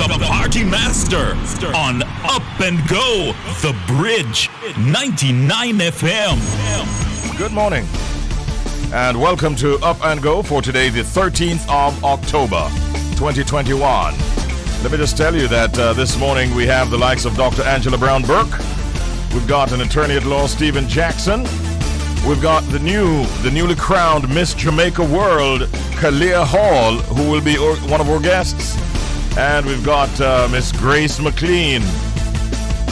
the party master on Up and Go, The Bridge, 99 FM. Good morning, and welcome to Up and Go for today, the 13th of October, 2021. Let me just tell you that this morning we have the likes of Dr. Angela Brown-Bruke. We've got an attorney-at-law, Stephen Jackson. We've got the newly crowned Miss Jamaica World, Khalia Hall, who will be one of our guests. And we've got Miss Grace Mclean,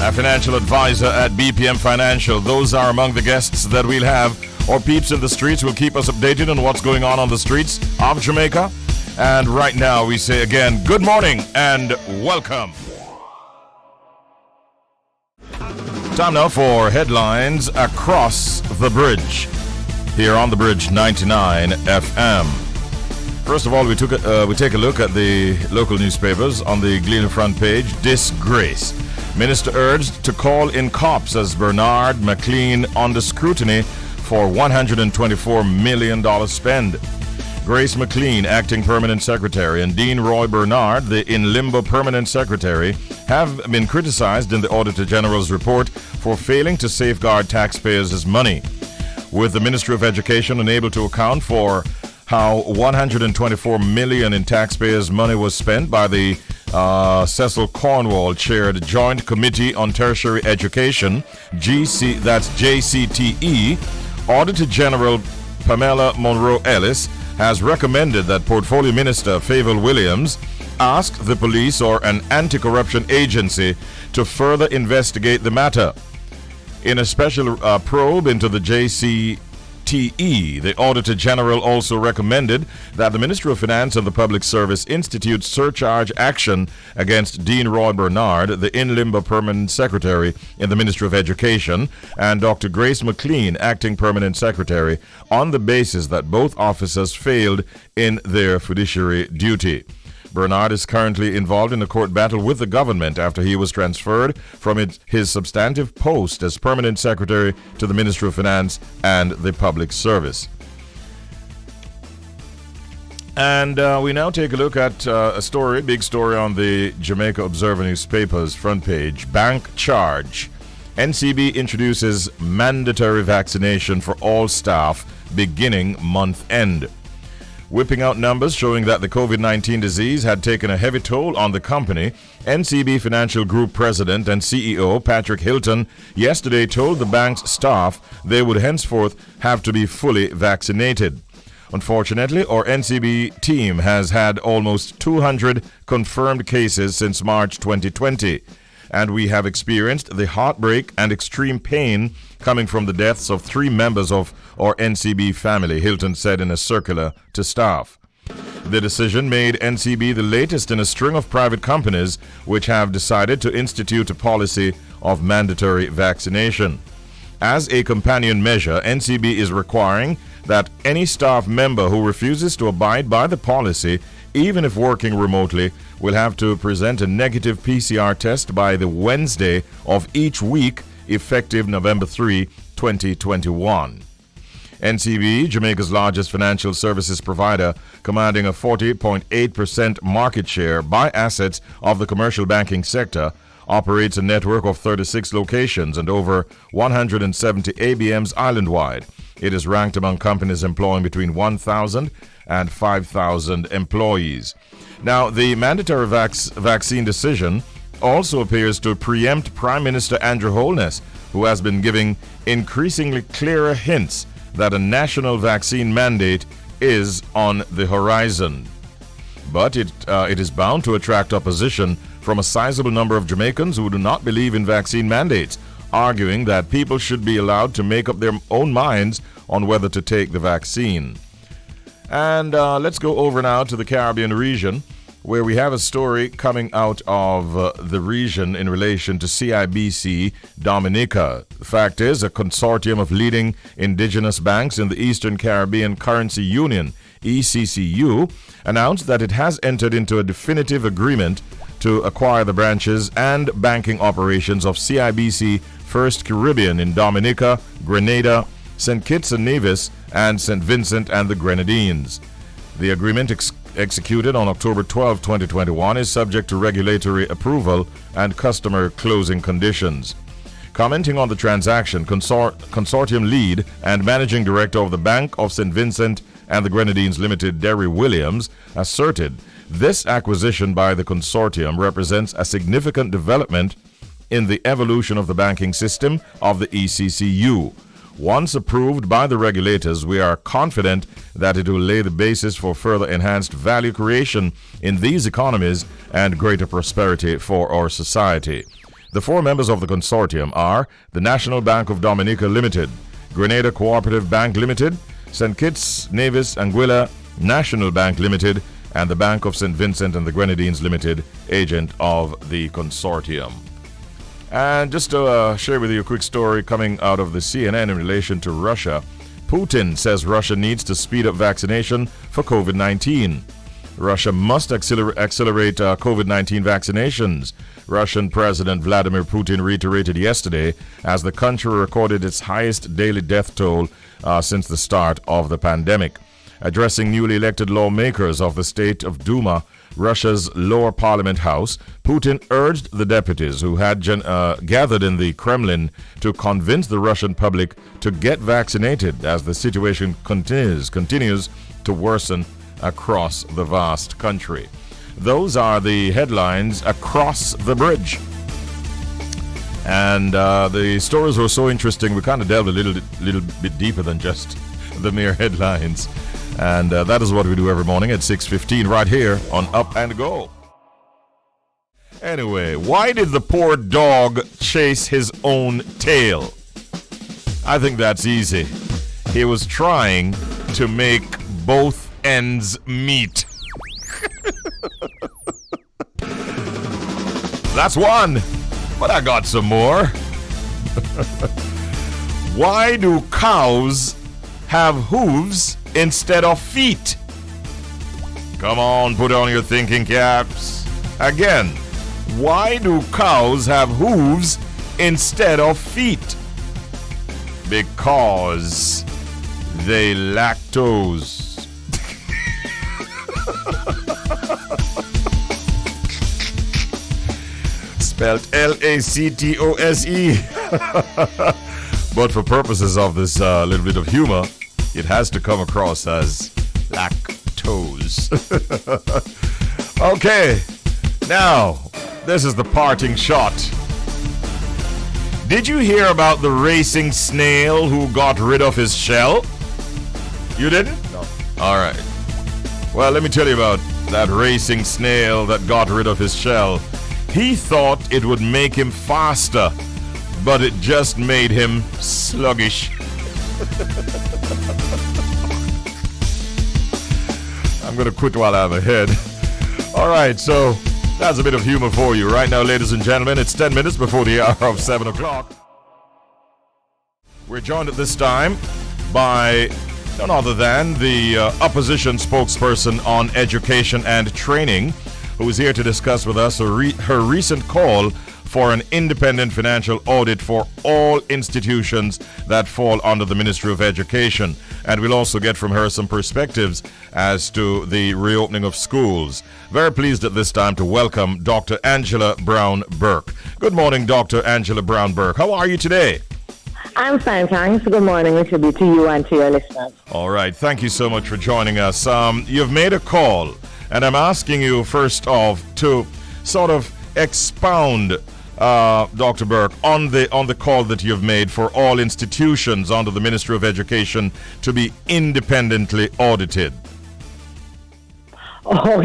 a financial advisor at BPM Financial. Those are among the guests that we'll have. Our peeps in the streets will keep us updated on what's going on the streets of Jamaica. And right now we say again, good morning and welcome. Time now for headlines across the bridge, here on the Bridge 99 FM. First of all, we take a look at the local newspapers. On the Gleaner front page, disgrace. Minister urged to call in cops as Bernard McLean under scrutiny for $124 million spend. Grace Mclean, acting permanent secretary, and Dean Roy Bernard, the in limbo permanent secretary, have been criticized in the Auditor General's report for failing to safeguard taxpayers' money. With the Ministry of Education unable to account for how $124 million in taxpayers' money was spent by the Cecil Cornwall-chaired Joint Committee on Tertiary Education, JCTE, Auditor General Pamela Monroe-Ellis has recommended that Portfolio Minister Favour Williams ask the police or an anti-corruption agency to further investigate the matter. In a special probe into the JCTE, the Auditor General also recommended that the Ministry of Finance and the Public Service institute surcharge action against Dean Roy Bernard, the in limbo permanent secretary in the Ministry of Education, and Dr. Grace Mclean, acting permanent secretary, on the basis that both officers failed in their fiduciary duty. Bernard is currently involved in a court battle with the government after he was transferred from his substantive post as permanent secretary to the Ministry of Finance and the Public Service. And we now take a look at a big story on the Jamaica Observer newspaper's front page. Bank charge. NCB introduces mandatory vaccination for all staff beginning month end. Whipping out numbers showing that the COVID-19 disease had taken a heavy toll on the company, NCB Financial Group President and CEO Patrick Hilton yesterday told the bank's staff they would henceforth have to be fully vaccinated. Unfortunately, our NCB team has had almost 200 confirmed cases since March 2020, and we have experienced the heartbreak and extreme pain coming from the deaths of 3 members of our NCB family, Hilton said in a circular to staff. The decision made NCB the latest in a string of private companies which have decided to institute a policy of mandatory vaccination. As a companion measure, NCB is requiring that any staff member who refuses to abide by the policy, even if working remotely, will have to present a negative PCR test by the Wednesday of each week, effective November 3, 2021. NCB, Jamaica's largest financial services provider, commanding a 40.8% market share by assets of the commercial banking sector, operates a network of 36 locations and over 170 ABMs island-wide. It is ranked among companies employing between 1,000 and 5,000 employees. Now, the mandatory vaccine decision also appears to preempt Prime Minister Andrew Holness, who has been giving increasingly clearer hints that a national vaccine mandate is on the horizon. But it is bound to attract opposition from a sizable number of Jamaicans who do not believe in vaccine mandates, arguing that people should be allowed to make up their own minds on whether to take the vaccine. And let's go over now to the Caribbean region, where we have a story coming out of the region in relation to CIBC Dominica. The fact is, a consortium of leading indigenous banks in the Eastern Caribbean Currency Union, ECCU, announced that it has entered into a definitive agreement to acquire the branches and banking operations of CIBC First Caribbean in Dominica, Grenada, St. Kitts and Nevis, and St. Vincent and the Grenadines. The agreement executed on October 12, 2021, is subject to regulatory approval and customary closing conditions. Commenting on the transaction, consortium lead and managing director of the Bank of St. Vincent and the Grenadines Limited, Derry Williams, asserted this acquisition by the consortium represents a significant development in the evolution of the banking system of the ECCU. Once approved by the regulators, we are confident that it will lay the basis for further enhanced value creation in these economies and greater prosperity for our society. The four members of the consortium are the National Bank of Dominica Limited, Grenada Cooperative Bank Limited, St. Kitts Nevis Anguilla National Bank Limited, and the Bank of St. Vincent and the Grenadines Limited, agent of the consortium. And just to share with you a quick story coming out of the CNN in relation to Russia. Putin says Russia needs to speed up vaccination for COVID-19. Russia must accelerate COVID-19 vaccinations, Russian President Vladimir Putin reiterated yesterday as the country recorded its highest daily death toll since the start of the pandemic. Addressing newly elected lawmakers of the state of Duma, Russia's lower parliament house, Putin urged the deputies who had gathered in the Kremlin to convince the Russian public to get vaccinated as the situation continues to worsen across the vast country. Those are the headlines across the bridge. And the stories were so interesting, we kind of delved a little bit deeper than just the mere headlines. And that is what we do every morning at 6:15 right here on Up and Go. Anyway, why did the poor dog chase his own tail? I think that's easy. He was trying to make both ends meet. That's one, but I got some more. Why do cows have hooves instead of feet? Come on, put on your thinking caps. Again, why do cows have hooves instead of feet? Because they lactose. Spelled L-A-C-T-O-S-E. But for purposes of this little bit of humor, it has to come across as lactose. Okay, now, this is the parting shot. Did you hear about the racing snail who got rid of his shell? You didn't? No. All right. Well, let me tell you about that racing snail that got rid of his shell. He thought it would make him faster, but it just made him sluggish. I'm going to quit while I'm ahead. All right, so that's a bit of humor for you. Right now, ladies and gentlemen, it's 10 minutes before the hour of 7 o'clock. We're joined at this time by none other than the opposition spokesperson on education and training, who is here to discuss with us her recent call for an independent financial audit for all institutions that fall under the Ministry of Education. And we'll also get from her some perspectives as to the reopening of schools. Very pleased at this time to welcome Dr. Angela Brown-Bruke. Good morning, Dr. Angela Brown-Bruke. How are you today? I'm fine, thanks. Good morning, Richie B, to you and to your listeners. All right. Thank you so much for joining us. You've made a call, and I'm asking you first off to sort of expound, Dr. Burke, on the call that you've made for all institutions under the Ministry of Education to be independently audited. Oh,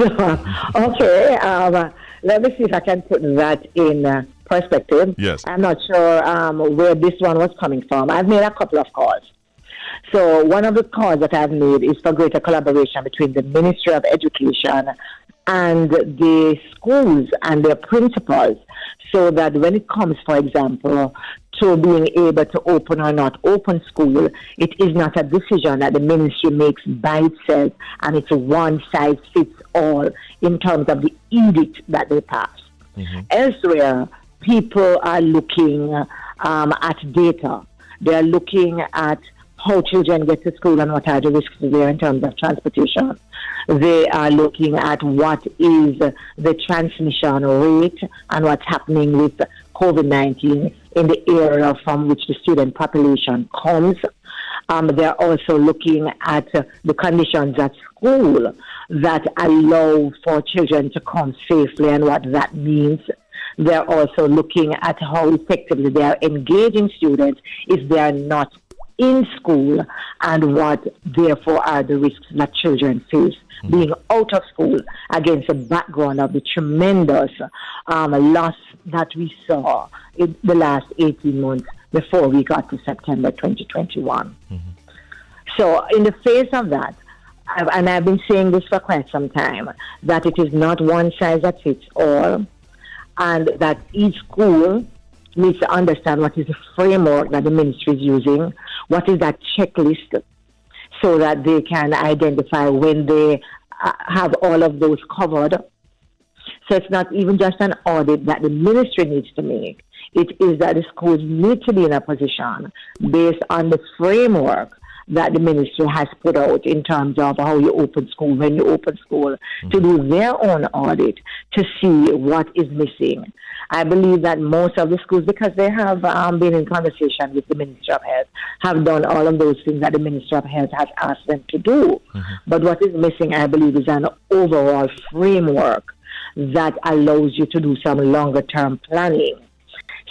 okay. Let me see if I can put that in perspective. Yes. I'm not sure where this one was coming from. I've made a couple of calls. So one of the calls that I've made is for greater collaboration between the Ministry of Education and the schools and their principals, so that when it comes, for example, to being able to open or not open school, it is not a decision that the ministry makes by itself and it's a one-size-fits-all in terms of the edict that they pass. Mm-hmm. Elsewhere, people are looking at data. They're looking at how children get to school and what are the risks there in terms of transportation. They are looking at what is the transmission rate and what's happening with COVID-19 in the area from which the student population comes. They're also looking at the conditions at school that allow for children to come safely and what that means. They're also looking at how effectively they are engaging students if they are not in school and what therefore are the risks that children face being out of school against the background of the tremendous loss that we saw in the last 18 months before we got to September 2021. So in the face of that, I've been saying this for quite some time, that it is not one size that fits all, and that each school needs to understand what is the framework that the ministry is using, what is that checklist, so that they can identify when they have all of those covered. So it's not even just an audit that the ministry needs to make. It is that the schools need to be in a position based on the framework that the ministry has put out in terms of how you open school, when you open school, to do their own audit to see what is missing. I believe that most of the schools, because they have been in conversation with the Ministry of Health, have done all of those things that the Ministry of Health has asked them to do. But what is missing, I believe, is an overall framework that allows you to do some longer-term planning.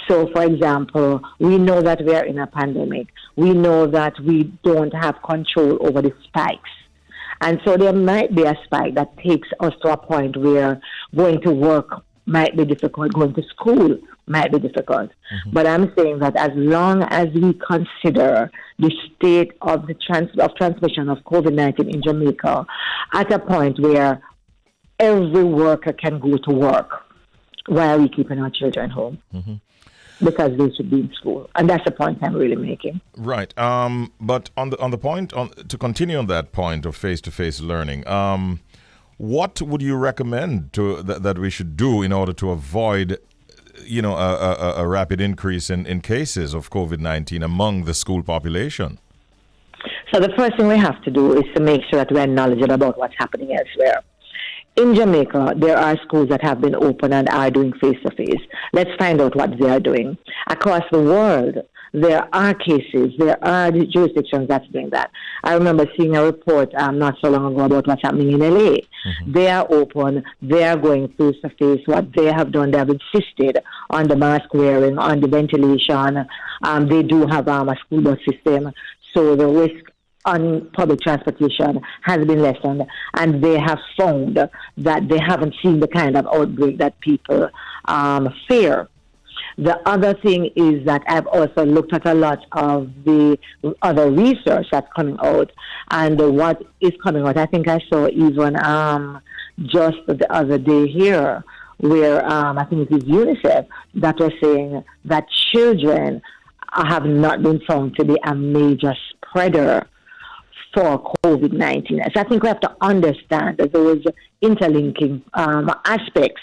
So, for example, we know that we are in a pandemic. We know that we don't have control over the spikes. And so there might be a spike that takes us to a point where going to work might be difficult, going to school might be difficult. But I'm saying that as long as we consider the state of the transmission of COVID-19 in Jamaica at a point where every worker can go to work, why are we keeping our children home? Because they should be in school, and that's the point I'm really making. Right. But on the point, to continue on that point of face-to-face learning, what would you recommend that we should do in order to avoid, a rapid increase in cases of COVID-19 among the school population? So the first thing we have to do is to make sure that we're knowledgeable about what's happening elsewhere. In Jamaica, there are schools that have been open and are doing face-to-face. Let's find out what they are doing. Across the world, there are cases, there are jurisdictions that's doing that. I remember seeing a report not so long ago about what's happening in LA. They are open, they are going face-to-face. What they have done, they have insisted on the mask wearing, on the ventilation. They do have a school bus system, so the risk on public transportation has been lessened, and they have found that they haven't seen the kind of outbreak that people fear. The other thing is that I've also looked at a lot of the other research that's coming out, and what is coming out, I think I saw even just the other day here, where I think it is UNICEF that was saying that children have not been found to be a major spreader for COVID-19. So I think we have to understand that those interlinking aspects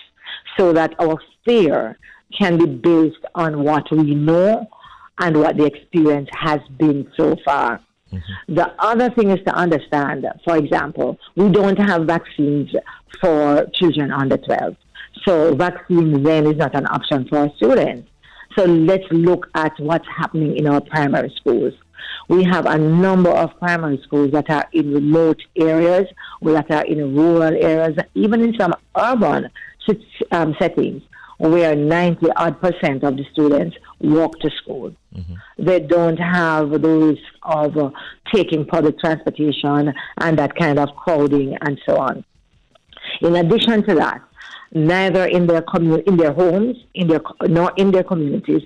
so that our fear can be based on what we know and what the experience has been so far. The other thing is to understand, for example, we don't have vaccines for children under 12. So vaccine then is not an option for our students. So let's look at what's happening in our primary schools. We have a number of primary schools that are in remote areas, that are in rural areas, even in some urban settings where 90% of the students walk to school. They don't have the risk of taking public transportation and that kind of crowding and so on. In addition to that, neither in their homes, nor in their communities,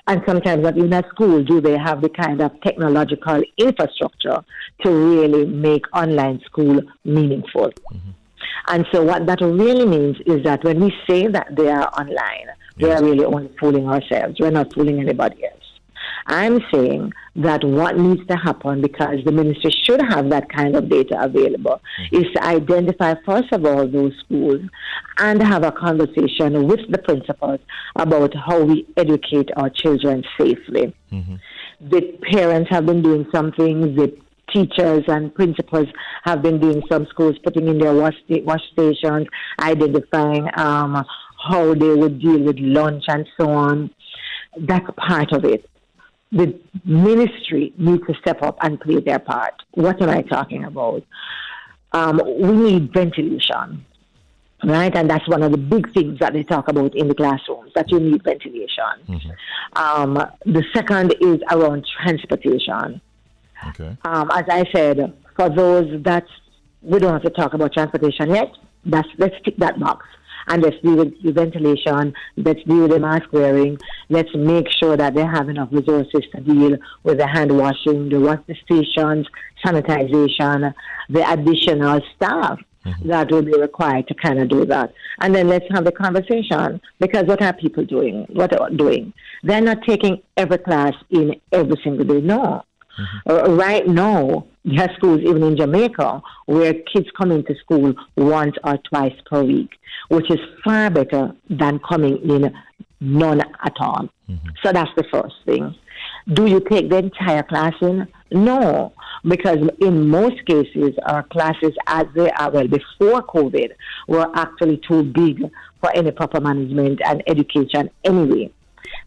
and sometimes not even at school, do they have the kind of technological infrastructure to really make online school meaningful. And so what that really means is that when we say that they are online, we are really only fooling ourselves. We're not fooling anybody else. I'm saying that what needs to happen, because the ministry should have that kind of data available, is to identify, first of all, those schools and have a conversation with the principals about how we educate our children safely. The parents have been doing some things. The teachers and principals have been doing some schools, putting in their wash stations, identifying how they would deal with lunch and so on. That's part of it. The ministry needs to step up and play their part. What am I talking about? We need ventilation, right? And that's one of the big things that they talk about in the classrooms, that you need ventilation. The second is around transportation. Okay. As I said, for those that we don't have to talk about transportation yet, let's tick that box. And let's deal with the ventilation, let's deal with the mask wearing, let's make sure that they have enough resources to deal with the hand washing, the wash stations, sanitization, the additional staff that will be required to kind of do that. And then let's have the conversation, because what are people doing? They're not taking every class in every single day, no. Right now, there are schools, even in Jamaica, where kids come into school once or twice per week, which is far better than coming in none at all. So that's the first thing. Do you take the entire class in? No, because in most cases, our classes as they are, before COVID, were actually too big for any proper management and education anyway.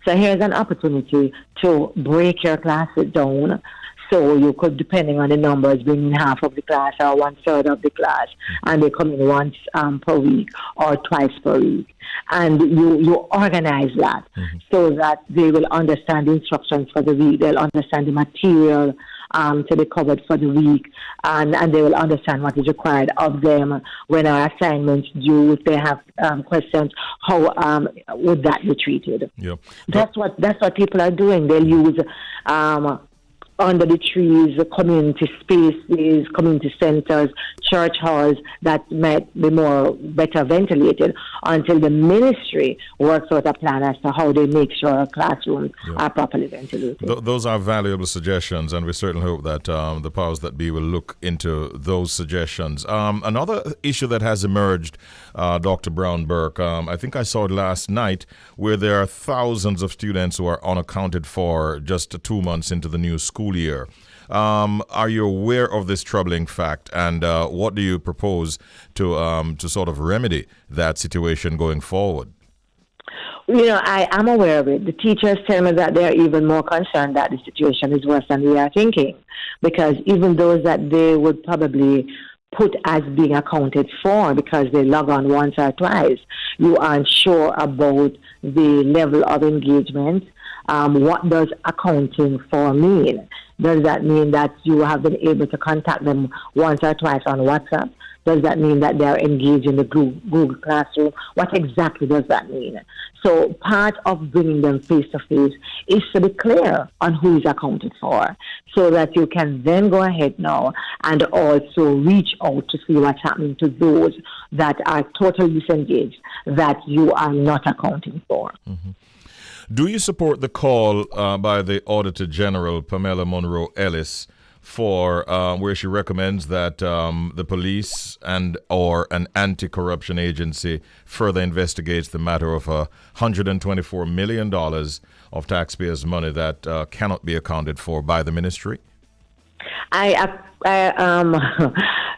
So here's an opportunity to break your classes down. So you could, depending on the numbers, bring in half of the class or 1/3 of the class, and they come in once per week or twice per week. And you organize that so that they will understand the instructions for the week, they'll understand the material to be covered for the week, and they will understand what is required of them when our assignments due. If they have questions, how would that be treated? Yep. That's what people are doing. They'll use under the trees, community spaces, community centers, church halls that might be better ventilated, until the ministry works out a plan as to how they make sure classrooms are properly ventilated. Those are valuable suggestions, and we certainly hope that the powers that be will look into those suggestions. Another issue that has emerged, Dr. Brown-Bruke, I think I saw it last night, where there are thousands of students who are unaccounted for just 2 months into the new school year. Are you aware of this troubling fact, and what do you propose to sort of remedy that situation going forward? I am aware of it. The teachers tell me that they're even more concerned that the situation is worse than we are thinking, because even those that they would probably put as being accounted for because they log on once or twice, you aren't sure about the level of engagement. What does accounting for mean? Does that mean that you have been able to contact them once or twice on WhatsApp? Does that mean that they are engaged in the Google Classroom? What exactly does that mean? So part of bringing them face-to-face is to be clear on who is accounted for, so that you can then go ahead now and also reach out to see what's happening to those that are totally disengaged, that you are not accounting for. Do you support the call by the Auditor General, Pamela Monroe Ellis, for where she recommends that the police or an anti-corruption agency further investigates the matter of $124 million of taxpayers' money that cannot be accounted for by the ministry?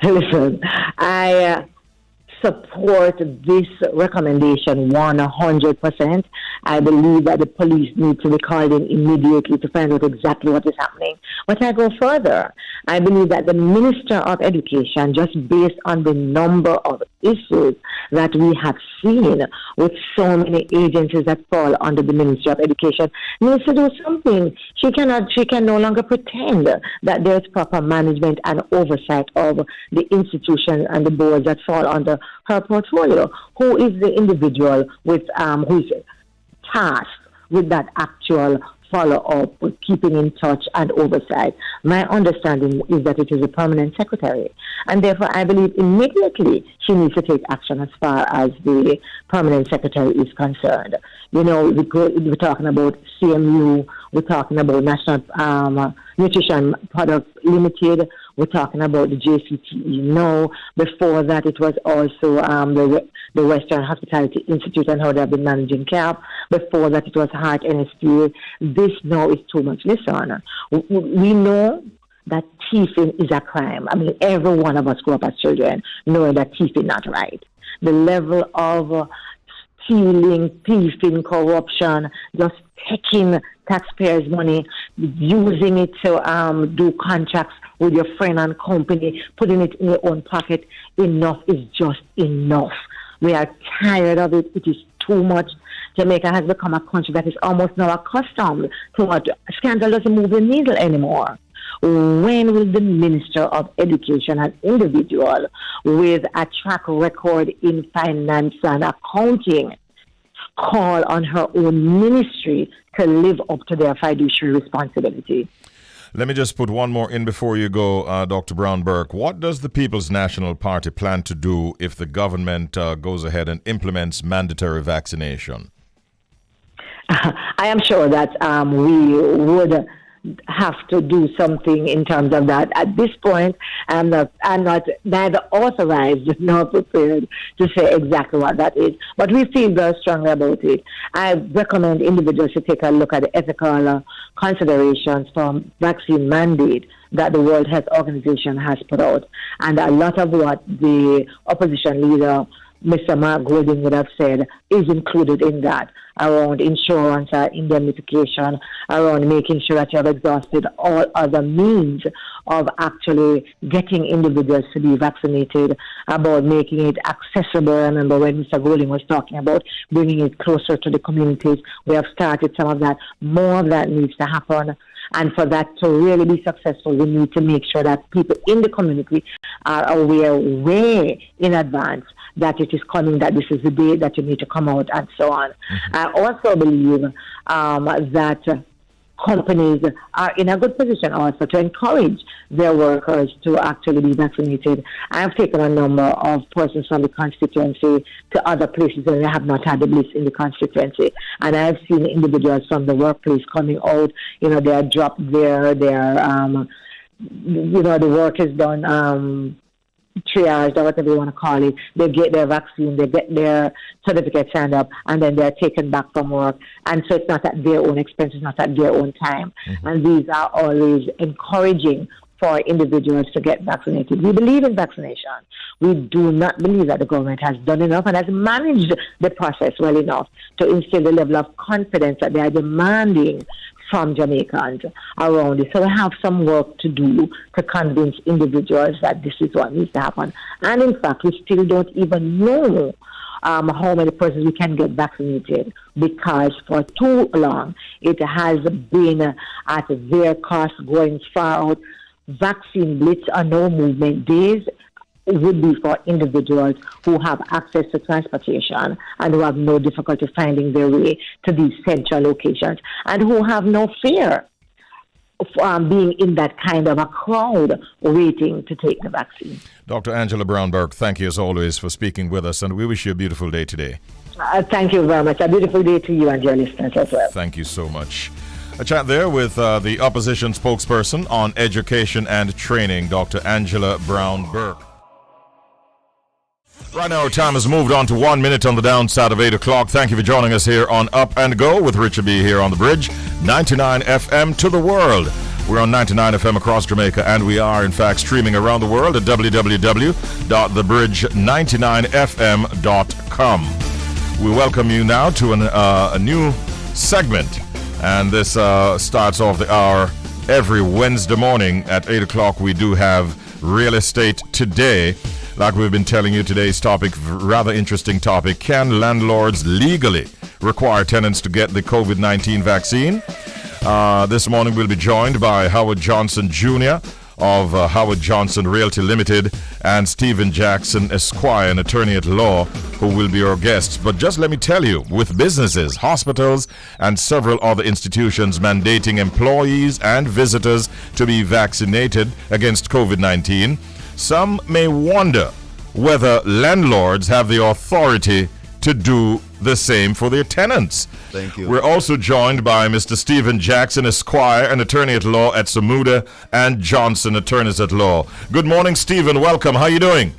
Listen, I support this recommendation 100%. I believe that the police need to be called in immediately to find out exactly what is happening. But I go further. I believe that the Minister of Education, just based on the number of issues that we have seen with so many agencies that fall under the Ministry of Education, needs to do something. She can no longer pretend that there's proper management and oversight of the institutions and the boards that fall under her portfolio. Who is the individual with who's tasked with that actual follow-up, with keeping in touch and oversight? My understanding is that it is a permanent secretary, and therefore I believe immediately she needs to take action as far as the permanent secretary is concerned. We're talking about CMU, we're talking about National Nutrition Products Limited, We're talking about the JCTE now. Before that, it was also the Western Hospitality Institute and how they've been managing CAP. Before that, it was Heart NSPA. This now is too much. Listen, we know that thieving is a crime. I mean, every one of us grew up as children knowing that thieving is not right. The level of stealing, thieving, corruption, just taking taxpayers' money, using it to do contracts with your friend and company, putting it in your own pocket, enough is just enough. We are tired of it. It is too much. Jamaica has become a country that is almost now accustomed to what scandal doesn't move the needle anymore. When will the Minister of Education, an individual with a track record in finance and accounting, call on her own ministry to live up to their fiduciary responsibility? Let me just put one more in before you go, Dr. Brown-Bruke. What does the People's National Party plan to do if the government goes ahead and implements mandatory vaccination? I am sure that we would have to do something in terms of that. At this point, I'm not neither authorized nor prepared to say exactly what that is. But we feel very strongly about it. I recommend individuals to take a look at the ethical considerations from vaccine mandate that the World Health Organization has put out. And a lot of what the opposition leader, Mr. Mark Golding, would have said is included in that, around insurance, indemnification, around making sure that you have exhausted all other means of actually getting individuals to be vaccinated, about making it accessible. I remember when Mr. Golding was talking about bringing it closer to the communities. We have started some of that. More of that needs to happen. And for that to really be successful, we need to make sure that people in the community are aware way in advance that it is coming, that this is the day that you need to come out, and so on. Mm-hmm. I also believe that companies are in a good position also to encourage their workers to actually be vaccinated. I have taken a number of persons from the constituency to other places where they have not had the bliss in the constituency. And I have seen individuals from the workplace coming out, they are dropped there, the work is done, triage or whatever you want to call it. They get their vaccine, they get their certificate signed up, and then they're taken back from work. And so it's not at their own expense, it's not at their own time. Mm-hmm. And these are always encouraging for individuals to get vaccinated. We believe in vaccination. We do not believe that the government has done enough and has managed the process well enough to instill the level of confidence that they are demanding from Jamaicans around it. So we have some work to do to convince individuals that this is what needs to happen. And in fact, we still don't even know how many persons we can get vaccinated, because for too long it has been at their cost going far out. Vaccine blitz or no movement days would be for individuals who have access to transportation and who have no difficulty finding their way to these central locations, and who have no fear of being in that kind of a crowd waiting to take the vaccine. Dr. Angela Brown-Bruke, thank you as always for speaking with us, and we wish you a beautiful day today. Thank you very much. A beautiful day to you and your listeners as well. Thank you so much. A chat there with the opposition spokesperson on education and training, Dr. Angela Brown-Bruke. Right now, our time has moved on to 1 minute on the downside of 8 o'clock. Thank you for joining us here on Up and Go with Richie B here on the bridge. 99 FM to the world. We're on 99 FM across Jamaica, and we are, in fact, streaming around the world at www.thebridge99fm.com. We welcome you now to a new segment, and this starts off the hour every Wednesday morning at 8 o'clock. We do have Real Estate Today. Like we've been telling you, today's topic, rather interesting topic. Can landlords legally require tenants to get the COVID-19 vaccine? This morning we'll be joined by Howard Johnson Jr. of Howard Johnson Realty Limited and Stephen Jackson Esquire, an attorney-at-law, who will be our guests. But just let me tell you, with businesses, hospitals, and several other institutions mandating employees and visitors to be vaccinated against COVID-19, some may wonder whether landlords have the authority to do the same for their tenants. Thank you. We're also joined by Mr. Stephen Jackson, Esquire, an attorney-at-law at Samuda and Johnson Attorneys-at-Law. Good morning, Stephen. Welcome. How are you doing?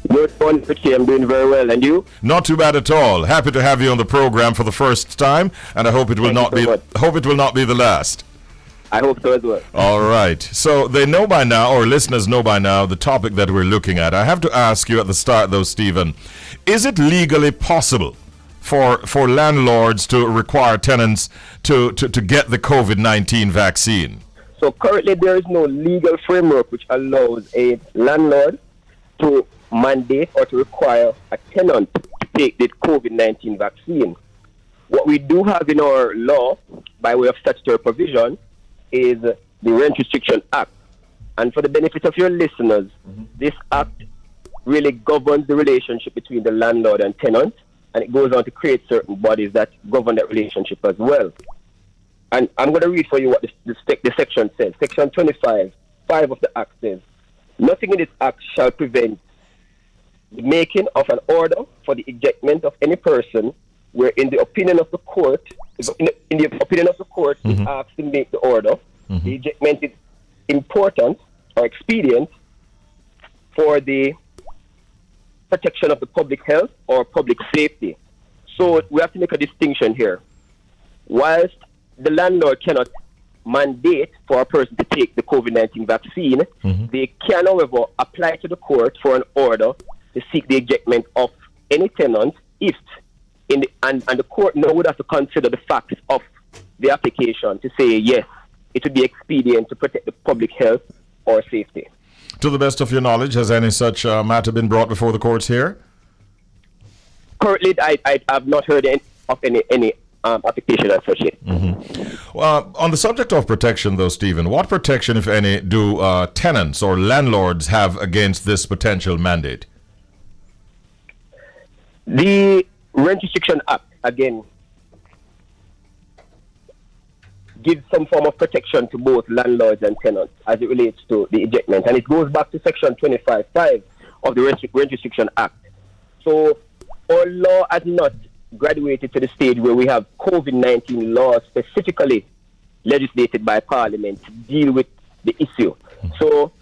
Good morning, Richie. I'm doing very well. And you? Not too bad at all. Happy to have you on the program for the first time, and I hope it will not be the last. I hope so as well. All right. So they know by now, or listeners know by now, the topic that we're looking at. I have to ask you at the start, though, Stephen, is it legally possible for landlords to require tenants to get the COVID-19 vaccine? So currently there is no legal framework which allows a landlord to mandate or to require a tenant to take the COVID-19 vaccine. What we do have in our law, by way of statutory provision, is the Rent Restriction Act. And for the benefit of your listeners, this act really governs the relationship between the landlord and tenant, and it goes on to create certain bodies that govern that relationship as well. And I'm going to read for you what the section says. Section 25, 5 of the act says, nothing in this act shall prevent the making of an order for the ejectment of any person where in the opinion of the court, is asked to make the order, the ejectment is important or expedient for the protection of the public health or public safety. So we have to make a distinction here. Whilst the landlord cannot mandate for a person to take the COVID-19 vaccine, they can, however, apply to the court for an order to seek the ejectment of any tenant if and the court now would have to consider the facts of the application to say yes, it would be expedient to protect the public health or safety. To the best of your knowledge, has any such matter been brought before the courts here? Currently, I have not heard of any application as such yet. Well, on the subject of protection, though, Stephen, what protection, if any, do tenants or landlords have against this potential mandate? The Rent Restriction Act, again, gives some form of protection to both landlords and tenants as it relates to the ejectment. And it goes back to Section 25.5 of the Rent Restriction Act. So our law has not graduated to the stage where we have COVID-19 laws specifically legislated by Parliament to deal with the issue. So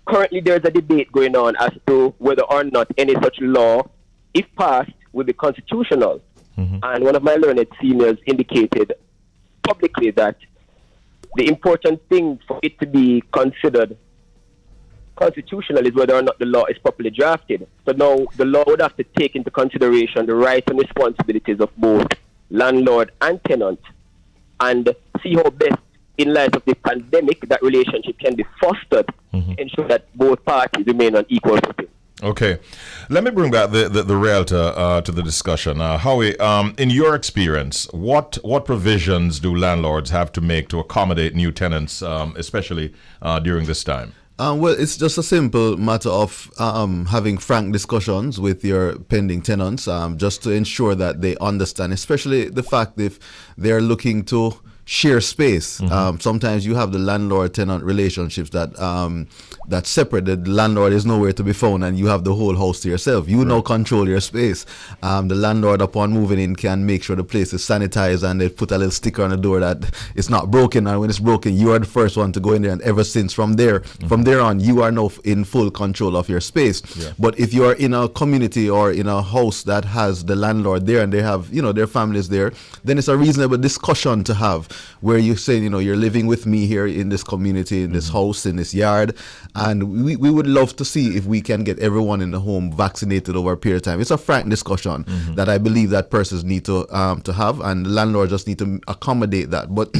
currently there's a debate going on as to whether or not any such law, if passed, will be constitutional. And one of my learned seniors indicated publicly that the important thing for it to be considered constitutional is whether or not the law is properly drafted. So now the law would have to take into consideration the rights and responsibilities of both landlord and tenant and see how best, in light of the pandemic, that relationship can be fostered to ensure that both parties remain on equal footing. Okay. Let me bring back the realtor to the discussion. Howie, in your experience, what provisions do landlords have to make to accommodate new tenants, especially during this time? Well, it's just a simple matter of having frank discussions with your pending tenants, just to ensure that they understand, especially the fact if they're looking to share space. Sometimes you have the landlord-tenant relationships that separate. The landlord is nowhere to be found, and you have the whole house to yourself. You now control your space. The landlord, upon moving in, can make sure the place is sanitized, and they put a little sticker on the door that it's not broken. And when it's broken, you are the first one to go in there. And ever since from there on, you are now in full control of your space. But if you are in a community or in a house that has the landlord there and they have their families there, then it's a reasonable discussion to have, where you say, you're living with me here in this community, in this house, in this yard, and we would love to see if we can get everyone in the home vaccinated over a period of time. It's a frank discussion that I believe that persons need to have, and the landlord just need to accommodate that. But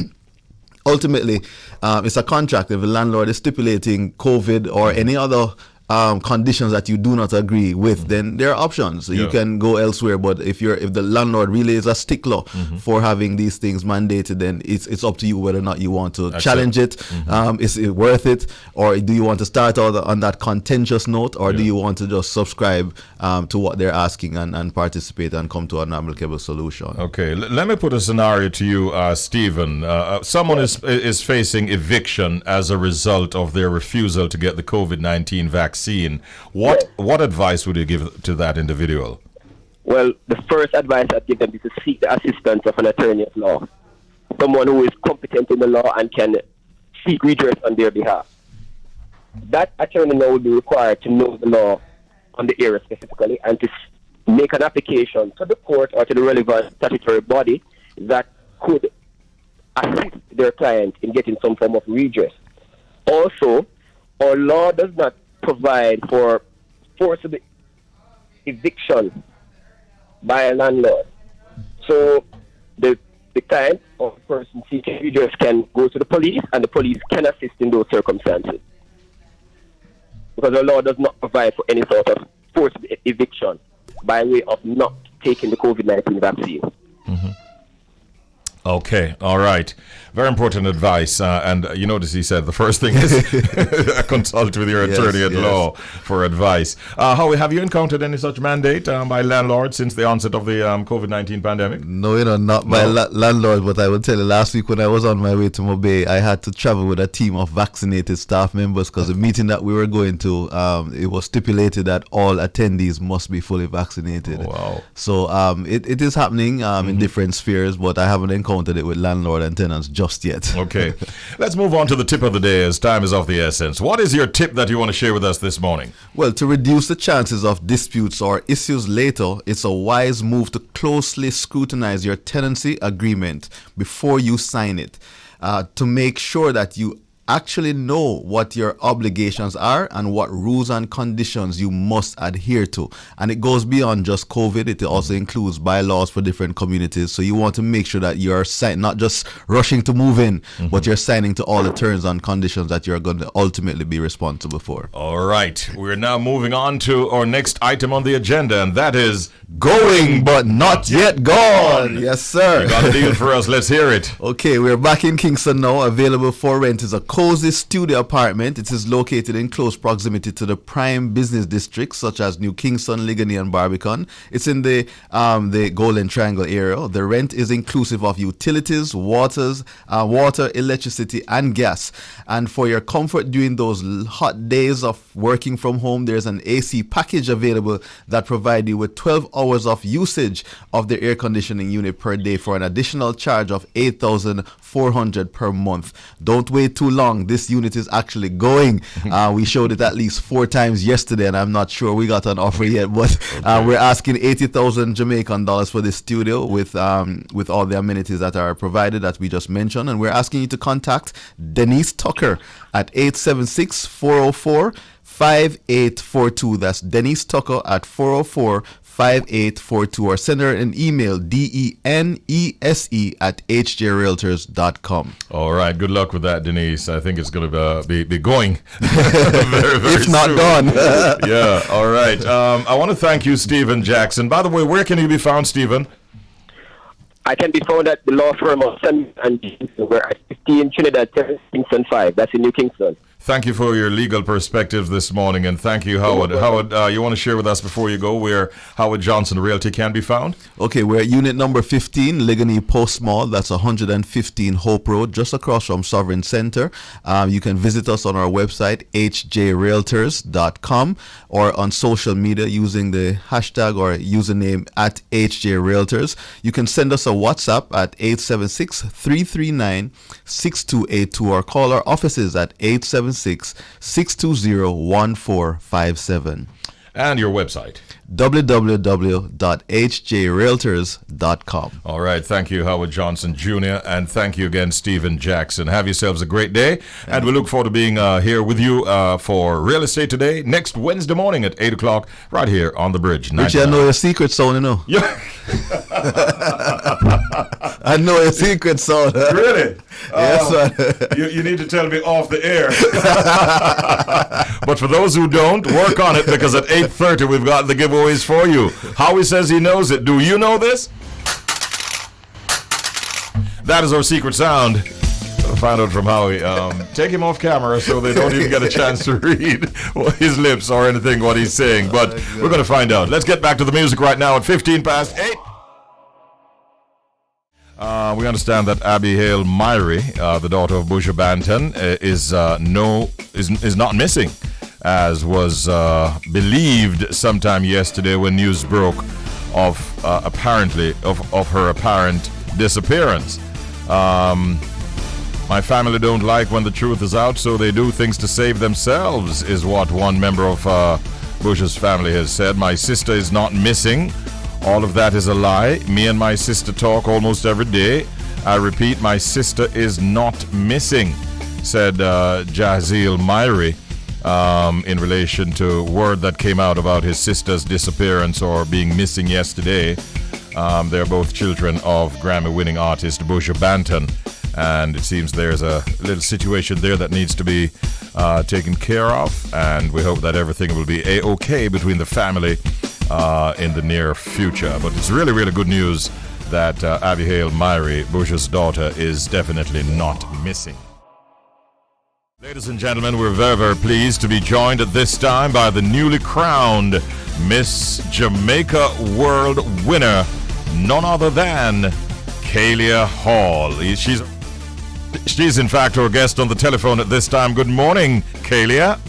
ultimately, it's a contract. If the landlord is stipulating COVID or any other conditions that you do not agree with, then there are options. You can go elsewhere. But if the landlord really is a stickler for having these things mandated, then it's up to you whether or not you want to challenge it. Is it worth it, or do you want to start out on that contentious note, or do you want to just subscribe to what they're asking and participate and come to an amicable solution? Okay, let me put a scenario to you, Stephen. Someone is facing eviction as a result of their refusal to get the COVID-19 vaccine. What advice would you give to that individual? Well, the first advice I'd give them is to seek the assistance of an attorney-at-law, someone who is competent in the law and can seek redress on their behalf. That attorney now will be required to know the law on the area specifically and to make an application to the court or to the relevant statutory body that could assist their client in getting some form of redress. Also, our law does not provide for forcible eviction by a landlord. So the client or the person seeking redress can go to the police, and the police can assist in those circumstances. Because the law does not provide for any sort of forcible eviction by way of not taking the COVID-19 vaccine. Mm-hmm. Okay, all right. Very important advice. And you notice he said the first thing is consult with your attorney-at-law for advice. Howie, have you encountered any such mandate by landlords since the onset of the COVID-19 pandemic? No, not by landlords, but I will tell you, last week when I was on my way to Mobay, I had to travel with a team of vaccinated staff members because the meeting that we were going to, it was stipulated that all attendees must be fully vaccinated. Oh, wow. So it is happening in different spheres, but I haven't encountered it with landlord and tenants just yet. Okay. Let's move on to the tip of the day as time is of the essence. What is your tip that you want to share with us this morning? Well, to reduce the chances of disputes or issues later, it's a wise move to closely scrutinize your tenancy agreement before you sign it, to make sure that you actually know what your obligations are and what rules and conditions you must adhere to. And it goes beyond just COVID. It also includes bylaws for different communities. So you want to make sure that you're not just rushing to move in, but you're signing to all the terms and conditions that you're going to ultimately be responsible for. All right. We're now moving on to our next item on the agenda, and that is going but not yet gone. Yes, sir. You got a deal for us. Let's hear it. Okay, we're back in Kingston now. Available for rent is a cozy studio apartment. It is located in close proximity to the prime business districts such as New Kingston, Ligonier, and Barbican. It's in the Golden Triangle area. The rent is inclusive of utilities, water, electricity, and gas. And for your comfort during those hot days of working from home, there's an AC package available that provides you with 12 hours of usage of the air conditioning unit per day for an additional charge of $8,400 per month. Don't wait too long. This unit is actually going. We showed it at least 4 times yesterday, and I'm not sure we got an offer yet, but we're asking 80,000 Jamaican dollars for this studio with all the amenities that are provided that we just mentioned. And we're asking you to contact Denise Tucker at 876-404-5842. That's Denise Tucker at 404-5842, or send her an email, denese@hjrealtors.com. All right. Good luck with that, Denise. I think it's going to be going very, very if not soon. gone. Yeah. All right. I want to thank you, Stephen Jackson. By the way, where can you be found, Stephen? I can be found at the law firm of Samuda and Johnson. We're at 15 Trinidad Terrace, Kingston 5. That's in New Kingston. Thank you for your legal perspectives this morning, and thank you, Howard. Howard, you want to share with us before you go where Howard Johnson Realty can be found? Okay, we're at unit number 15, Ligonier Post Mall. That's 115 Hope Road, just across from Sovereign Center. You can visit us on our website, hjrealtors.com, or on social media using the hashtag or username at hjrealtors. You can send us a WhatsApp at 876-339-6282, or call our offices at 876-620-1457. And your website? www.hjrealtors.com. All right. Thank you, Howard Johnson Jr., and thank you again, Stephen Jackson. Have yourselves a great day, and we look forward to being here with you for Real Estate Today next Wednesday morning at 8 o'clock right here on The Bridge. Richie, I know your secret sound, you know. Yeah. I know your secret sound. Really? Yes, sir. You need to tell me off the air. But for those who don't, work on it, because at 8:30 we've got the giveaways for you. Howie says he knows it. Do you know this? That is our secret sound. I'll find out from Howie. Take him off camera so they don't even get a chance to read his lips or anything what he's saying. But we're going to find out. Let's get back to the music right now at 8:15. We understand that Abigail Myrie, the daughter of Busha Banton, is not missing, as was believed sometime yesterday when news broke of her apparent disappearance. My family don't like when the truth is out, so they do things to save themselves, is what one member of Bush's family has said. My sister is not missing. All of that is a lie. Me and my sister talk almost every day. I repeat, my sister is not missing, said Jazeel Myrie in relation to word that came out about his sister's disappearance or being missing yesterday. They're both children of Grammy-winning artist Buju Banton, and it seems there's a little situation there that needs to be taken care of, and we hope that everything will be A-OK between the family in the near future. But it's really, really good news that Abigail Myrie, Bush's daughter, is definitely not missing. Ladies and gentlemen, we're very, very pleased to be joined at this time by the newly crowned Miss Jamaica World Winner, none other than Khalia Hall. She's in fact our guest on the telephone at this time. Good morning, Khalia.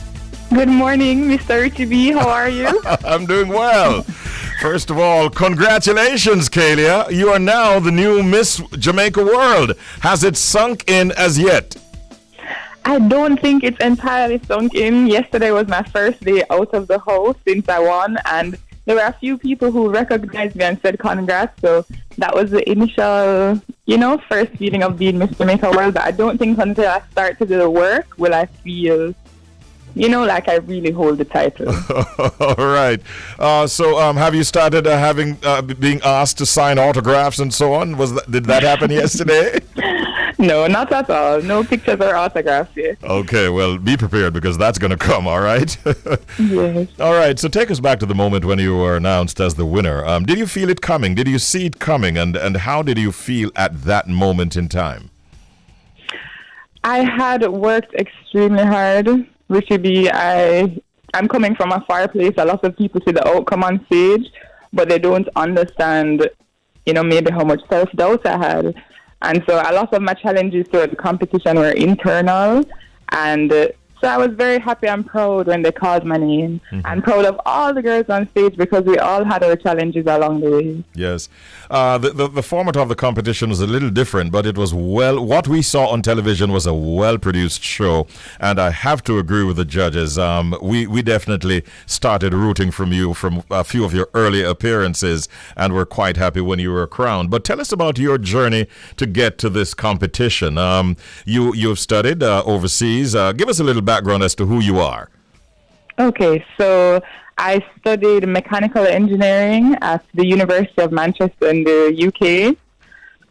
Good morning, Mr. Richie B. How are you? I'm doing well. First of all, congratulations, Khalia. You are now the new Miss Jamaica World. Has it sunk in as yet? I don't think it's entirely sunk in. Yesterday was my first day out of the house since I won, and there were a few people who recognized me and said congrats. So that was the initial, first feeling of being Miss Jamaica World. But I don't think until I start to do the work will I feel, like I really hold the title. All right. So have you started being asked to sign autographs and so on? Did that happen yesterday? No, not at all. No pictures or autographs yet. Okay, well, be prepared because that's going to come, all right? Yes. All right, so take us back to the moment when you were announced as the winner. Did you feel it coming? Did you see it coming? And how did you feel at that moment in time? I had worked extremely hard, Richie B. I'm coming from a far place. A lot of people see the outcome on stage, but they don't understand, maybe how much self-doubt I had. And so a lot of my challenges throughout the competition were internal. And so I was very happy and proud when they called my name. Mm-hmm. I'm proud of all the girls on stage because we all had our challenges along the way. Yes. The format of the competition was a little different, but it was what we saw on television was a well-produced show. And I have to agree with the judges. We definitely started rooting from you from a few of your early appearances, and we're quite happy when you were crowned. But tell us about your journey to get to this competition. You've studied overseas. Give us a little background as to who you are. Okay, so I studied mechanical engineering at the University of Manchester in the UK.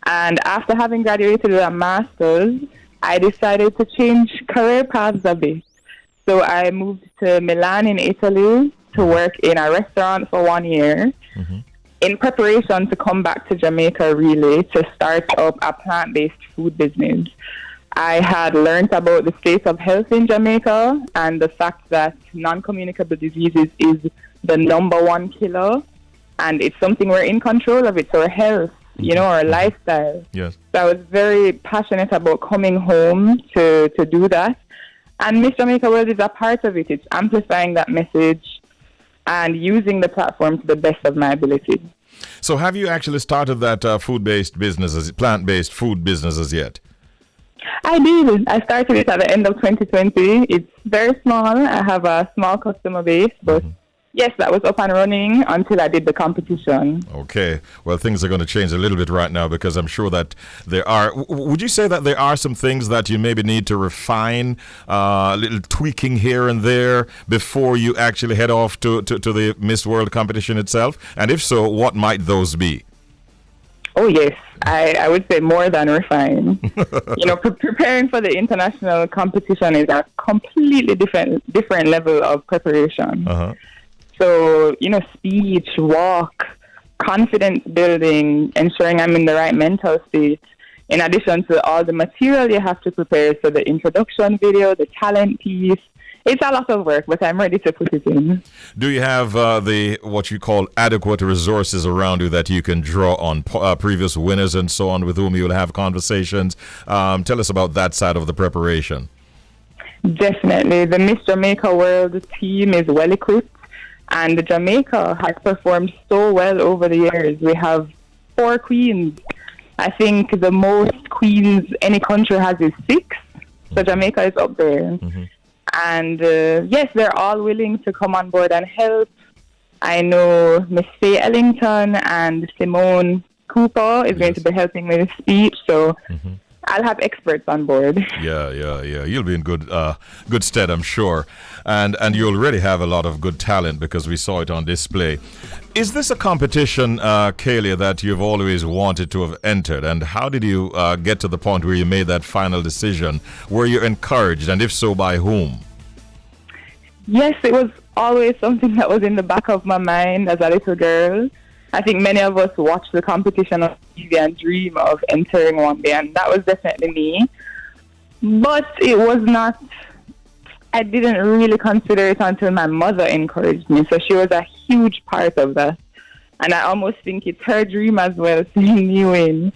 And after having graduated with a master's, I decided to change career paths a bit. So I moved to Milan in Italy to work in a restaurant for 1 year in preparation to come back to Jamaica, really, to start up a plant-based food business. I had learned about the state of health in Jamaica and the fact that non-communicable diseases is the number one killer, and it's something we're in control of. It's our health, our lifestyle. Yes. So I was very passionate about coming home to do that. And Miss Jamaica World is a part of it. It's amplifying that message and using the platform to the best of my ability. So have you actually started that food-based business, plant-based food business as yet? I did. I started it at the end of 2020. It's very small. I have a small customer base, but yes, that was up and running until I did the competition. Okay. Well, things are going to change a little bit right now because I'm sure that there are... Would you say that there are some things that you maybe need to refine, a little tweaking here and there before you actually head off to the Miss World competition itself? And if so, what might those be? Oh, yes. I would say more than refine. Preparing for the international competition is a completely different level of preparation. So, speech, walk, confidence building, ensuring I'm in the right mental state, in addition to all the material you have to prepare. So the introduction video, the talent piece. It's a lot of work, but I'm ready to put it in. Do you have what you call adequate resources around you that you can draw on previous winners and so on with whom you'll have conversations? Tell us about that side of the preparation. Definitely. The Miss Jamaica World team is well equipped. And Jamaica has performed so well over the years. We have 4 queens. I think the most queens any country has is 6. So Jamaica is up there. Mm-hmm. And yes, they're all willing to come on board and help. I know Miss Faye Ellington and Simone Cooper is going to be helping with the speech. So I'll have experts on board. Yeah. You'll be in good stead, I'm sure. And you already have a lot of good talent because we saw it on display. Is this a competition, Khalia, that you've always wanted to have entered? And how did you get to the point where you made that final decision? Were you encouraged? And if so, by whom? Yes, it was always something that was in the back of my mind as a little girl. I think many of us watch the competition on TV and dream of entering one day, and that was definitely me. But it was not, I didn't really consider it until my mother encouraged me. So she was a huge part of that. And I almost think it's her dream as well, seeing me win.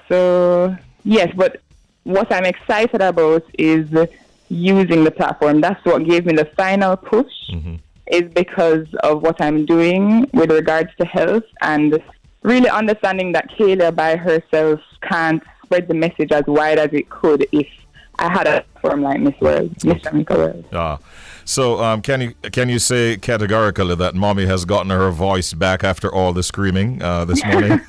So, yes, but what I'm excited about is using the platform. That's what gave me the final push. Is because of what I'm doing with regards to health and really understanding that Khalia by herself can't spread the message as wide as it could if I had a platform like Miss Jamaica World. So can you say categorically that Mommy has gotten her voice back after all the screaming this morning?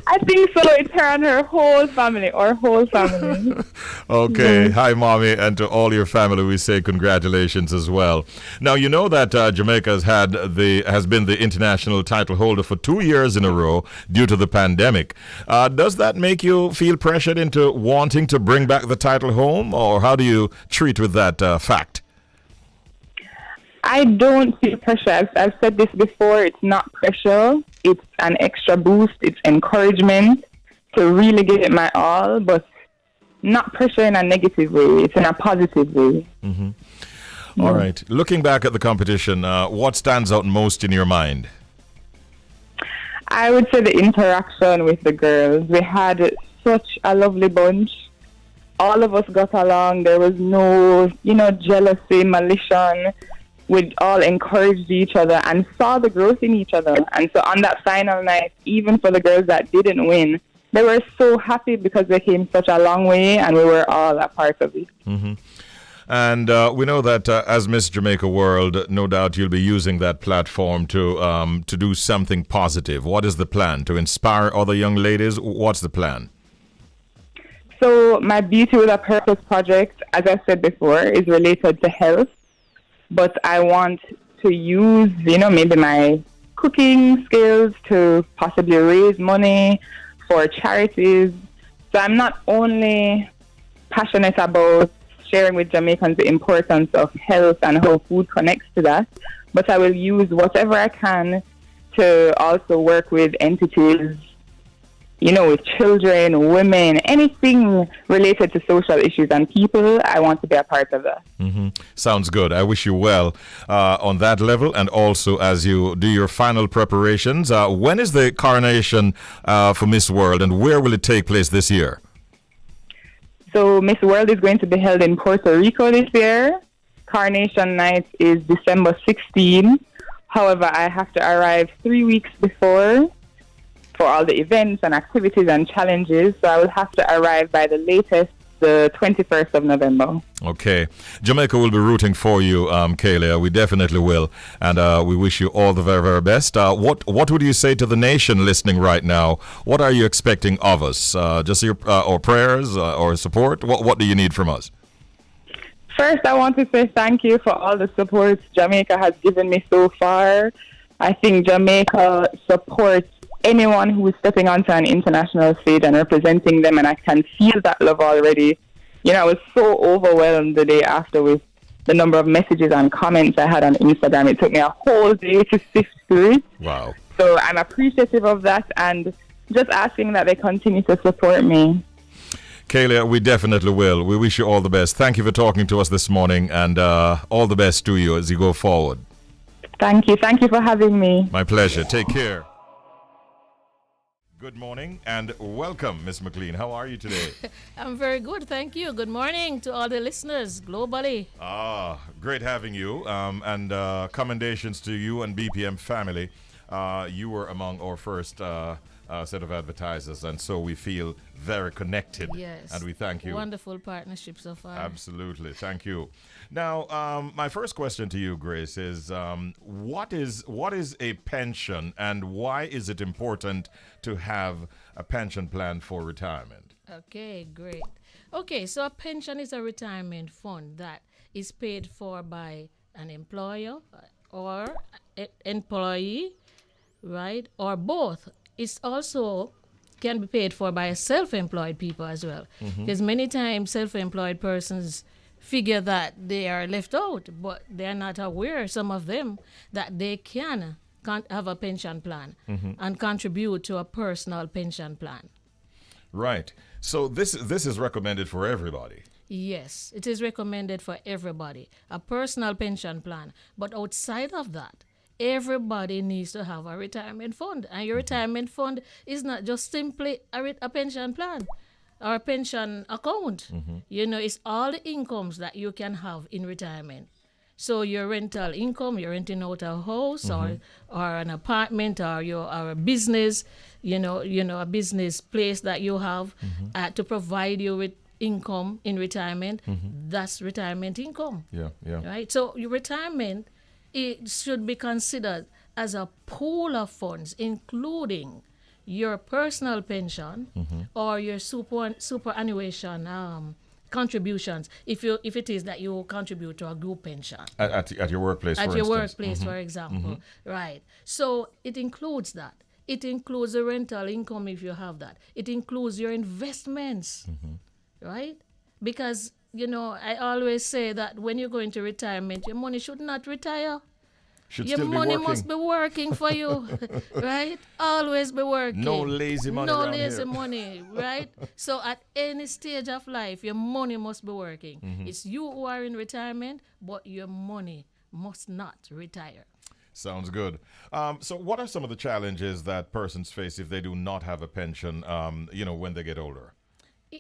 I think so. It's her and her whole family, our whole family. Okay. Hi, Mommy, and to all your family, we say congratulations as well. Now, you know that Jamaica has been the international title holder for 2 years in a row due to the pandemic. Does that make you feel pressured into wanting to bring back the title home, or how do you treat with that fact? I don't feel pressure. I've said this before. It's not pressure. It's an extra boost. It's encouragement to really give it my all, but not pressure in a negative way. It's in a positive way. All right. Looking back at the competition, what stands out most in your mind? I would say the interaction with the girls. We had such a lovely bunch. All of us got along. There was no, jealousy, malicious. We all encouraged each other and saw the growth in each other. And so on that final night, even for the girls that didn't win, they were so happy because they came such a long way and we were all a part of it. And we know that as Miss Jamaica World, no doubt you'll be using that platform to do something positive. What is the plan? To inspire other young ladies? What's the plan? So my Beauty with a Purpose project, as I said before, is related to health. But I want to use, maybe my cooking skills to possibly raise money for charities. So I'm not only passionate about sharing with Jamaicans the importance of health and how food connects to that, but I will use whatever I can to also work with entities, with children, women, anything related to social issues and people. I want to be a part of that. Sounds good. I wish you well on that level, and also as you do your final preparations. When is the coronation for Miss World, and where will it take place this year? So Miss World is going to be held in Puerto Rico this year. Coronation night is December 16. However, I have to arrive 3 weeks before for all the events and activities and challenges. So I will have to arrive by the latest, the 21st of November. Okay. Jamaica will be rooting for you, Khalia. We definitely will. And we wish you all the very, very best. What would you say to the nation listening right now? What are you expecting of us? Just your or prayers or support? What do you need from us? First, I want to say thank you for all the support Jamaica has given me so far. I think Jamaica supports anyone who is stepping onto an international stage and representing them, and I can feel that love already. I was so overwhelmed the day after with the number of messages and comments I had on Instagram. It took me a whole day to sift through it. Wow. So I'm appreciative of that and just asking that they continue to support me. Khalia, we definitely will. We wish you all the best. Thank you for talking to us this morning, and all the best to you as you go forward. Thank you. Thank you for having me. My pleasure. Take care. Good morning and welcome, Miss Mclean. How are you today? I'm very good, thank you. Good morning to all the listeners globally. Great having you, and commendations to you and BPM family. You were among our first set of advertisers, and so we feel very connected. Yes. And we thank you. Wonderful partnership so far. Absolutely. Thank you. Now, my first question to you, Grace, is what is a pension, and why is it important to have a pension plan for retirement? Okay, great. Okay, so a pension is a retirement fund that is paid for by an employer or employee, right, or both. It's also can be paid for by self-employed people as well. Because many times self-employed persons figure that they are left out, but they're not aware, some of them, that they can't have a pension plan and contribute to a personal pension plan. Right. So this is recommended for everybody. Yes, it is recommended for everybody, a personal pension plan. But outside of that, everybody needs to have a retirement fund. And your retirement fund is not just simply a pension plan or a pension account. You know, it's all the incomes that you can have in retirement. So your rental income, you're renting out a house or an apartment or a business, you know, a business place that you have to provide you with income in retirement. That's retirement income. Yeah. Right? So your retirement, it should be considered as a pool of funds, including your personal pension or your superannuation contributions, if it is that you contribute to a group pension At your workplace, at for your instance. workplace, for example, right? So it includes that. It includes the rental income if you have that. It includes your investments, right? Because you know, I always say that when you go into retirement, your money should not retire. Should Your still be money working. must be working for you, right? Always be working. No lazy money No around lazy here. money, right? So at any stage of life, your money must be working. It's you who are in retirement, but your money must not retire. Sounds good. So what are some of the challenges that persons face if they do not have a pension, when they get older?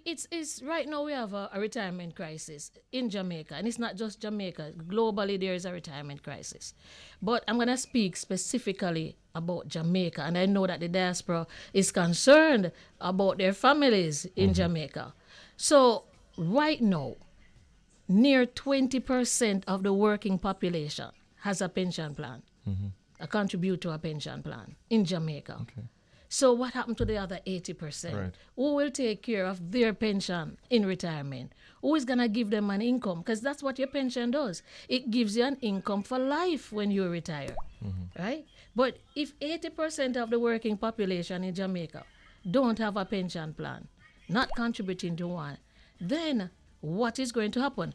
It's right now we have a retirement crisis in Jamaica, and it's not just Jamaica. Globally, there is a retirement crisis. But I'm going to speak specifically about Jamaica, and I know that the diaspora is concerned about their families in Jamaica. So right now, near 20% of the working population has a pension plan, contribute to a pension plan in Jamaica. Okay. So what happened to the other 80%? Right. Who will take care of their pension in retirement? Who is going to give them an income? Because that's what your pension does. It gives you an income for life when you retire, right? But if 80% of the working population in Jamaica don't have a pension plan, not contributing to one, then what is going to happen?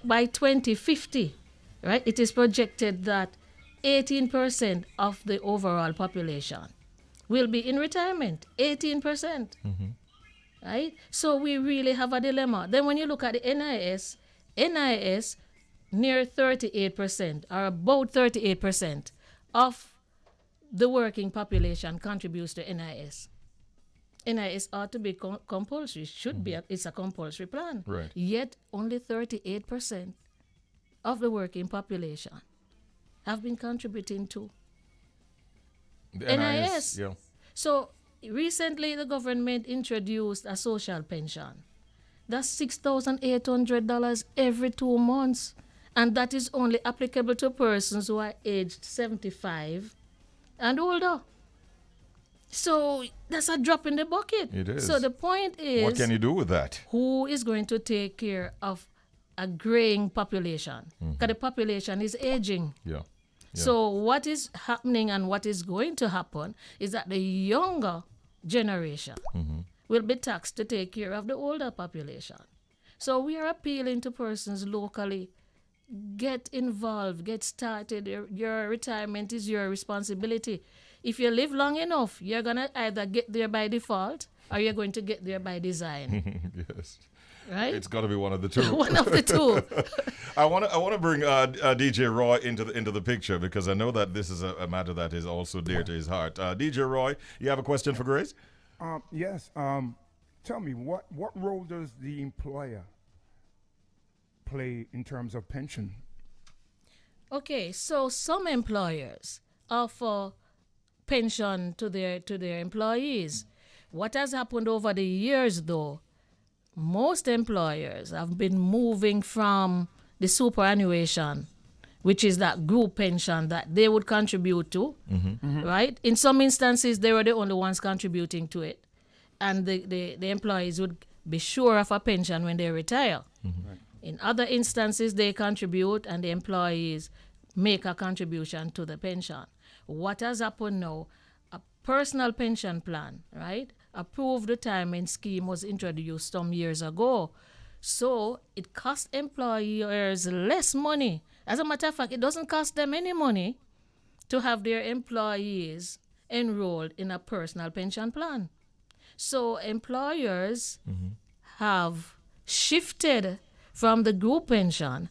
By 2050, right, it is projected that 18% of the overall population will be in retirement, 18%. Right? So we really have a dilemma. Then when you look at the NIS, near 38%, or about 38% of the working population contributes to NIS. NIS ought to be compulsory, should be, it's a compulsory plan. Right. Yet only 38% of the working population have been contributing to The NIS. Yeah. So recently the government introduced a social pension. That's $6,800 every 2 months. And that is only applicable to persons who are aged 75 and older. So that's a drop in the bucket. It is. So the point is, What can you do with that? who is going to take care of a graying population? Because the population is aging. Yeah. So what is happening and what is going to happen is that the younger generation will be taxed to take care of the older population. So we are appealing to persons locally, get involved, get started. Your retirement is your responsibility. If you live long enough, you're going to either get there by default or you're going to get there by design. Yes. right? It's got to be one of the two. One of the two. I want to bring DJ Roy into the picture because I know that this is a matter that is also dear to his heart. DJ Roy, you have a question for Grace? Yes. Tell me, what role does the employer play in terms of pension? Okay, so some employers offer pension to their employees. What has happened over the years, though, most employers have been moving from the superannuation, which is that group pension that they would contribute to, right? In some instances, they were the only ones contributing to it, and the employees would be sure of a pension when they retire. Right. In other instances, they contribute and the employees make a contribution to the pension. What has happened now, a personal pension plan, right? Approved retirement scheme was introduced some years ago. So it costs employers less money. As a matter of fact, it doesn't cost them any money to have their employees enrolled in a personal pension plan. So employers have shifted from the group pension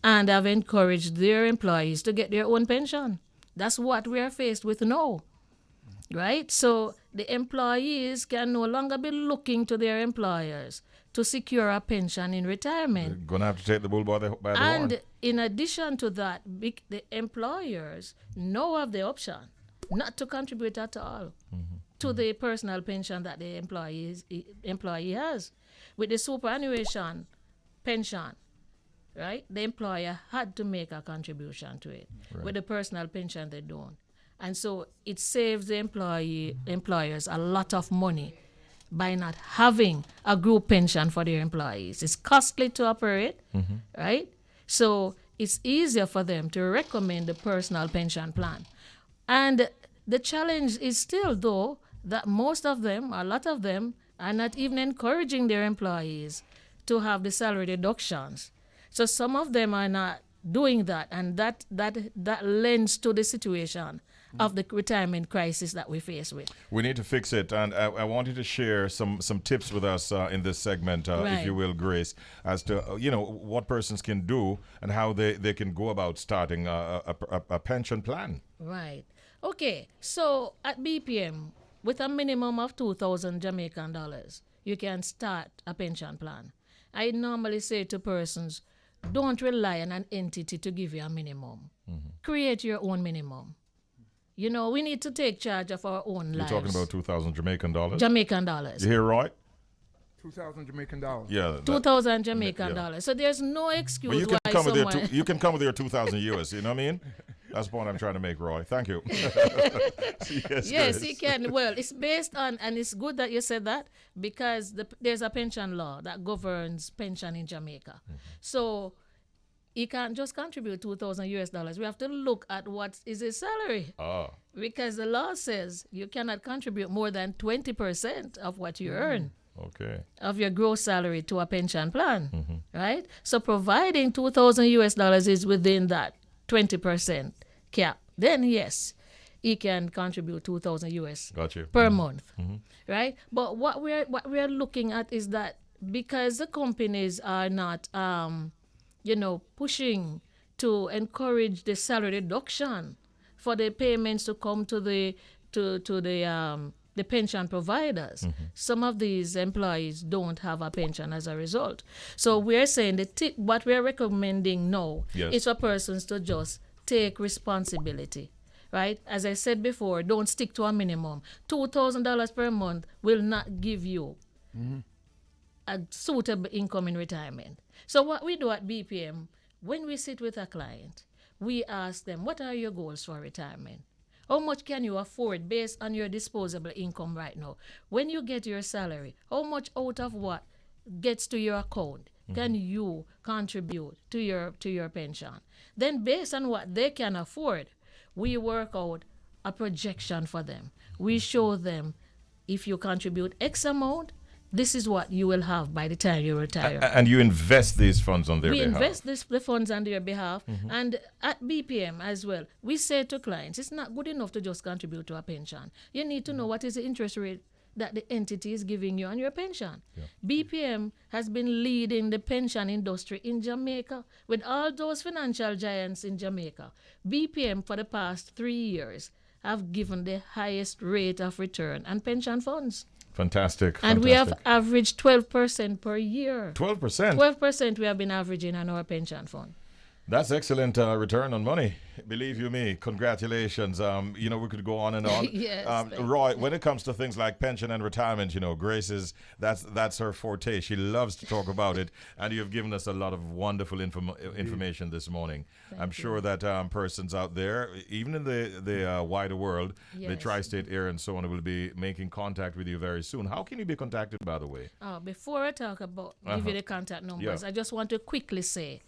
and have encouraged their employees to get their own pension. That's what we are faced with now, right? So the employees can no longer be looking to their employers to secure a pension in retirement. They're going to have to take the bull by the horn. And in addition to that, the employers now have the option not to contribute at all to the personal pension that the employee has. With the superannuation pension, right? The employer had to make a contribution to it. Right. With the personal pension, they don't. And so it saves the employers a lot of money by not having a group pension for their employees. It's costly to operate, right? So it's easier for them to recommend the personal pension plan. And the challenge is still, though, that most of them, a lot of them, are not even encouraging their employees to have the salary deductions. So some of them are not doing that, and that lends to the situation of the retirement crisis that we face with. We need to fix it, and I wanted to share some tips with us in this segment, if you will, Grace, as to what persons can do and how they can go about starting a pension plan. Right. Okay. So at BPM, with a minimum of 2,000 Jamaican dollars, you can start a pension plan. I normally say to persons, don't rely on an entity to give you a minimum. Create your own minimum. You know, we need to take charge of our own lives. You're talking about 2,000 Jamaican dollars? Jamaican dollars. You hear right? 2,000 Jamaican dollars. Yeah. 2,000 Jamaican dollars. So there's no excuse you why someone... you can come with your 2,000 US, you know what I mean? That's the point I'm trying to make, Roy. Thank you. Yes, he can. Well, it's based on, and it's good that you said that, because there's a pension law that governs pension in Jamaica. So he can't just contribute 2,000 US dollars. We have to look at what is his salary. Because the law says you cannot contribute more than 20% of what you earn. Okay. Of your gross salary to a pension plan, right? So providing 2,000 US dollars is within that 20% cap, then yes, he can contribute 2,000 US per month, right? But what we're looking at is that because the companies are not, pushing to encourage the salary reduction for the payments to come to the pension providers. Some of these employees don't have a pension as a result. So we're saying what we're recommending now is for persons to just take responsibility, right? As I said before, don't stick to a minimum. $2,000 per month will not give you a suitable income in retirement. So what we do at BPM, when we sit with a client, we ask them, what are your goals for retirement? How much can you afford based on your disposable income right now? When you get your salary, how much out of what gets to your account can you contribute to your pension? Then based on what they can afford, we work out a projection for them. We show them if you contribute X amount, this is what you will have by the time you retire. And you invest these funds on their behalf? We invest the funds on their behalf. And at BPM as well, we say to clients, it's not good enough to just contribute to a pension. You need to know what is the interest rate that the entity is giving you on your pension. BPM has been leading the pension industry in Jamaica with all those financial giants in Jamaica. BPM for the past 3 years have given the highest rate of return on pension funds. Fantastic. And we have averaged 12% per year. 12%? 12% we have been averaging on our pension fund. That's excellent return on money. Believe you me, congratulations. You know, we could go on and on. Yes, Roy, when it comes to things like pension and retirement, you know, Grace that's her forte. She loves to talk about it, and you've given us a lot of wonderful information this morning. I'm sure that persons out there, even in the wider world, the tri-state area and so on, will be making contact with you very soon. How can you be contacted, by the way? Before I talk about, give you the contact numbers, I just want to quickly say,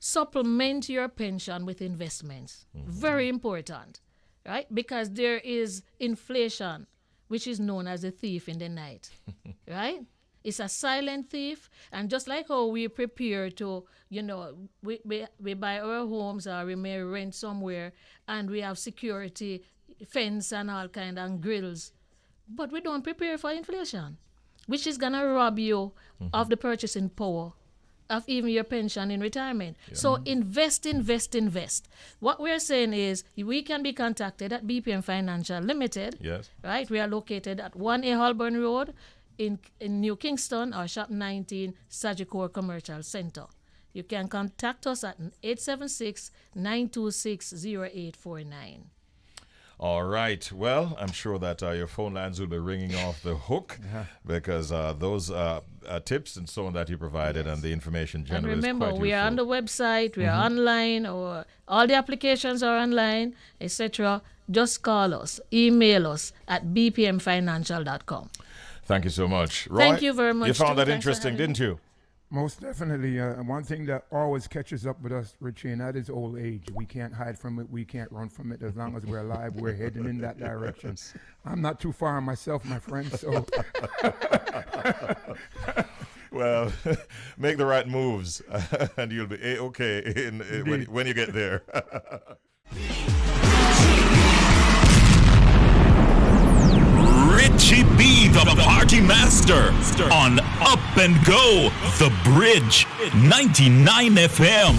supplement your pension with investments. Very important, right? Because there is inflation, which is known as a thief in the night, right? It's a silent thief. And just like how we prepare to, you know, we buy our homes or we may rent somewhere and we have security, fence and all kind and grills, but we don't prepare for inflation, which is going to rob you of the purchasing power of even your pension in retirement. So invest. What we're saying is we can be contacted at BPM Financial Limited. Yes. Right? We are located at 1A Holborn Road in New Kingston or Shop 19, Sagicor Commercial Center. You can contact us at 876-926-0849. All right. Well, I'm sure that your phone lines will be ringing off the hook because those tips and so on that you provided and the information generally. And remember, is quite we are on the website, we are online, or all the applications are online, etc. Just call us, email us at bpmfinancial.com. Thank you so much. Roy, thank you very much. You found that interesting, didn't you? Most definitely. One thing that always catches up with us, Richie, and that is old age. We can't hide from it. We can't run from it. As long as we're alive, we're heading in that direction. I'm not too far myself, my friend, so... Well, make the right moves, and you'll be A-okay when you get there. Richie B, the party master, on Up and Go, The Bridge, 99 FM.